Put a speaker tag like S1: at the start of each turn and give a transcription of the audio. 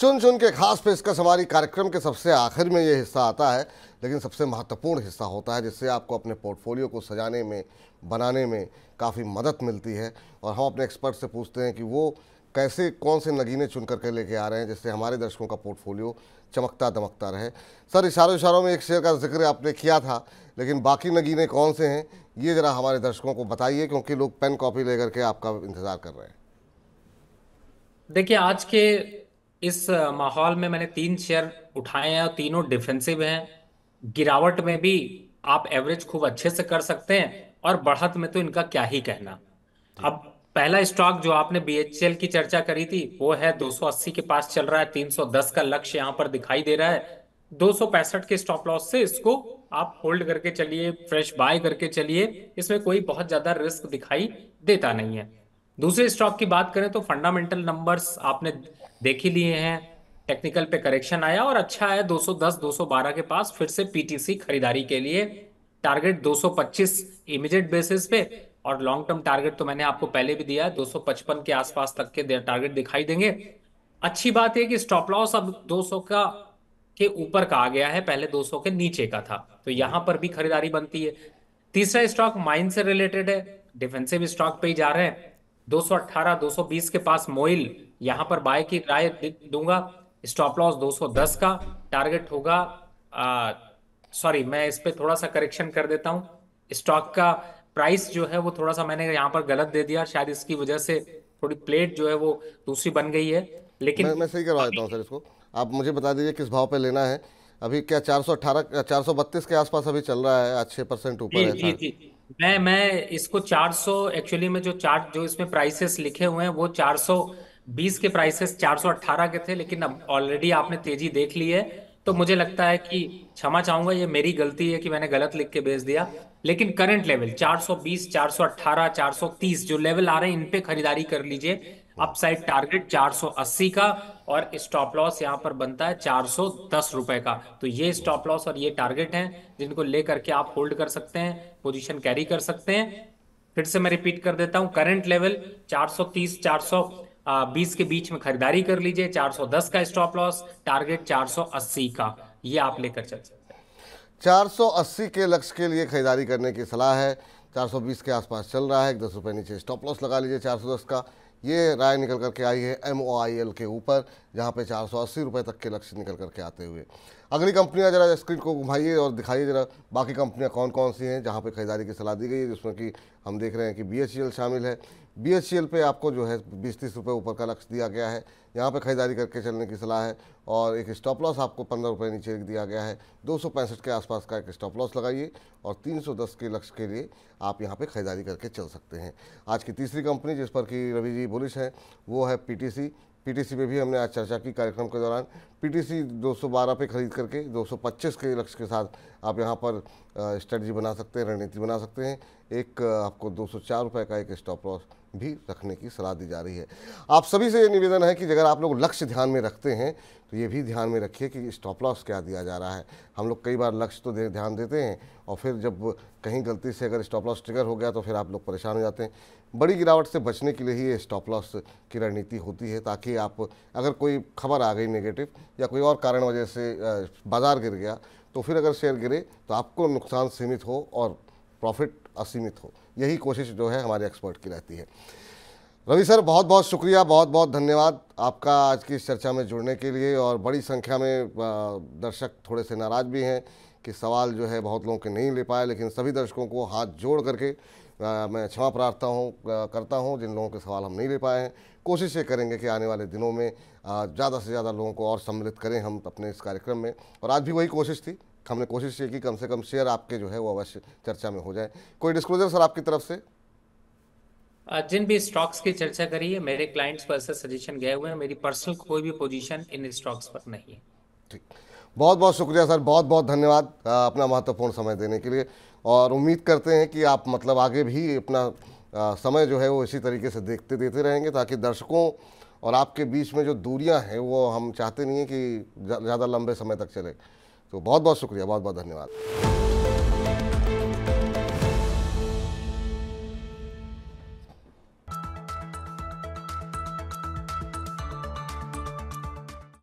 S1: चुन चुन के खास पेशकश हमारी कार्यक्रम के सबसे आखिर में ये हिस्सा आता है, लेकिन सबसे महत्वपूर्ण हिस्सा होता है जिससे आपको अपने पोर्टफोलियो को सजाने में, बनाने में काफ़ी मदद मिलती है। और हम अपने एक्सपर्ट से पूछते हैं कि वो कैसे कौन से नगीने चुन करके लेके आ रहे हैं जिससे हमारे दर्शकों का पोर्टफोलियो चमकता दमकता रहे। सर, इशारों इशारों में एक शेयर का जिक्र आपने किया था, लेकिन बाकी नगीने कौन से हैं ये ज़रा हमारे दर्शकों को बताइए, क्योंकि लोग पेन कॉपी लेकर के आपका इंतज़ार कर रहे हैं।
S2: देखिए, आज के इस माहौल में मैंने 3 शेयर उठाए हैं और तीनों डिफेंसिव हैं। गिरावट में भी आप एवरेज खूब अच्छे से कर सकते हैं और बढ़त में तो इनका क्या ही कहना।
S1: जी।
S2: अब पहला स्टॉक जो आपने बीएचईएल की चर्चा करी थी वो है 280 के पास चल रहा है, 310 का लक्ष्य यहां पर दिखाई दे रहा है। 265 के स्टॉप लॉस से इसको आप होल्ड करके चलिए, फ्रेश बाय करके चलिए, इसमें कोई बहुत ज्यादा रिस्क दिखाई देता नहीं है। दूसरे स्टॉक की बात करें तो फंडामेंटल नंबर्स आपने देख ही लिए हैं। टेक्निकल पे करेक्शन आया और अच्छा है, 210 212 के पास फिर से पीटीसी खरीदारी के लिए। टारगेट 225 इमीडिएट बेसिस पे, और लॉन्ग टर्म टारगेट तो मैंने आपको पहले भी दिया है, 255 के आसपास तक के टारगेट दिखाई देंगे। अच्छी बात है कि स्टॉप लॉस अब 200 का के ऊपर का आ गया है, पहले 200 के नीचे का था, तो
S1: जी।
S2: यहां पर भी खरीदारी बनती है। तीसरा स्टॉक माइन से रिलेटेड है, डिफेंसिव स्टॉक पे ही जा रहे हैं। 218 220 के पास मोइल, यहां पर बाय की राय दूंगा। स्टॉप लॉस 210 का, टारगेट होगा, सॉरी मैं इस पे थोड़ा सा करेक्शन कर देता हूं। स्टॉक का प्राइस जो है वो थोड़ा सा मैंने यहाँ पर गलत दे दिया, शायद इसकी वजह से थोड़ी प्लेट जो है वो दूसरी बन गई है, लेकिन
S1: मैं सही करवा देता हूँ
S2: अभी
S1: सर इसको। आप मुझे बता दीजिए किस भाव पे लेना है। अभी क्या 418 432 के आसपास अभी चल रहा है, आज 6% ऊपर
S2: जी
S1: है
S2: जी
S1: सर।
S2: जी, मैं इसको 400, एक्चुअली में जो चार्ट जो इसमें प्राइसेस लिखे हुए हैं वो 420 के प्राइसेस 418 के थे, लेकिन अब ऑलरेडी आपने तेजी देख ली है, तो मुझे लगता है कि क्षमा चाहूंगा, ये मेरी गलती है कि मैंने गलत लिख के भेज दिया। लेकिन करंट लेवल 420 418 430 जो लेवल आ रहे हैं इन पे खरीदारी कर लीजिए। अपसाइड टारगेट 480 का, और स्टॉप लॉस यहां पर बनता है 410 रुपए का। तो ये स्टॉप लॉस और ये टारगेट हैं जिनको लेकर के आप होल्ड कर सकते हैं, पोजीशन कैरी कर सकते हैं। फिर से मैं रिपीट कर देता हूं, करंट लेवल 430 420 के बीच में खरीदारी कर लीजिए, 410 का स्टॉप लॉस, टारगेट 480 का, ये आप लेकर चल सकते हैं।
S1: 480 के लक्ष्य के लिए खरीदारी करने की सलाह है। 420 के आसपास चल रहा है, 10 रुपये नीचे स्टॉप लॉस लगा लीजिए 410 का। ये राय निकल करके आई है MOIL के ऊपर, जहाँ पे 480 रुपये तक के लक्ष्य निकल करके आते हुए। अगली कंपनियां जरा स्क्रीन को घुमाइए और दिखाइए जरा बाकी कंपनियां कौन कौन सी हैं जहाँ पे खरीदारी की सलाह दी गई है, जिसमें कि हम देख रहे हैं कि BHEL शामिल है। BHEL पे आपको जो है 20-30 रुपये ऊपर का लक्ष्य दिया गया है, यहाँ पे खरीदारी करके चलने की सलाह है। और एक स्टॉप लॉस आपको 15 रुपये नीचे दिया गया है। 265 के आसपास का एक स्टॉप लॉस लगाइए और 310 के लक्ष्य के लिए आप यहाँ पे खरीदारी करके चल सकते हैं। आज की तीसरी कंपनी जिस पर कि रवि जी बुलिश हैं वो है PTC। PTC पे भी हमने आज चर्चा की कार्यक्रम के दौरान। PTC 212 पे खरीद करके 225 के लक्ष्य के साथ आप यहाँ पर स्ट्रेटजी बना सकते हैं, रणनीति बना सकते हैं। एक आपको 204 रुपये का एक स्टॉप लॉस भी रखने की सलाह दी जा रही है। आप सभी से ये निवेदन है कि अगर आप लोग लक्ष्य ध्यान में रखते हैं तो ये भी ध्यान में रखिए कि स्टॉप लॉस क्या दिया जा रहा है। हम लोग कई बार लक्ष्य तो ध्यान देते हैं और फिर जब कहीं गलती से अगर स्टॉप लॉस ट्रिगर हो गया तो फिर आप लोग परेशान हो जाते हैं। बड़ी गिरावट से बचने के लिए ही ये स्टॉप लॉस की रणनीति होती है, ताकि आप अगर कोई खबर आ गई नेगेटिव या कोई और कारण वजह से बाज़ार गिर गया तो फिर अगर शेयर गिरे तो आपको नुकसान सीमित हो और प्रॉफिट असीमित हो। यही कोशिश जो है हमारे एक्सपर्ट की रहती है। रवि सर, बहुत बहुत शुक्रिया, बहुत बहुत धन्यवाद आपका आज की इस चर्चा में जुड़ने के लिए। और बड़ी संख्या में दर्शक थोड़े से नाराज़ भी हैं कि सवाल जो है बहुत लोगों के नहीं ले पाए, लेकिन सभी दर्शकों को हाथ जोड़ करके मैं क्षमा प्रार्थना करता हूं जिन लोगों के सवाल हम नहीं ले पाए हैं। कोशिश ये करेंगे कि आने वाले दिनों में ज़्यादा से ज़्यादा लोगों को और सम्मिलित करें हम अपने इस कार्यक्रम में। और आज भी वही कोशिश थी, हमने कोशिश ये की कम से कम शेयर आपके जो है वो अवश्य चर्चा में हो जाए। कोई डिस्क्लोजर सर आपकी तरफ से?
S2: जिन भी स्टॉक्स की चर्चा करी है मेरे क्लाइंट्स को ऐसे सजेशन गए हुए हैं, मेरी पर्सनल कोई भी पोजीशन इन स्टॉक्स पर नहीं है।
S1: ठीक, बहुत बहुत शुक्रिया सर, बहुत बहुत धन्यवाद अपना महत्वपूर्ण समय देने के लिए। और उम्मीद करते हैं कि आप मतलब आगे भी अपना समय जो है वो इसी तरीके से देते रहेंगे, ताकि दर्शकों और आपके बीच में जो दूरियां हैं वो हम चाहते नहीं हैं कि ज़्यादा लंबे समय तक चले। तो बहुत बहुत शुक्रिया, बहुत बहुत धन्यवाद।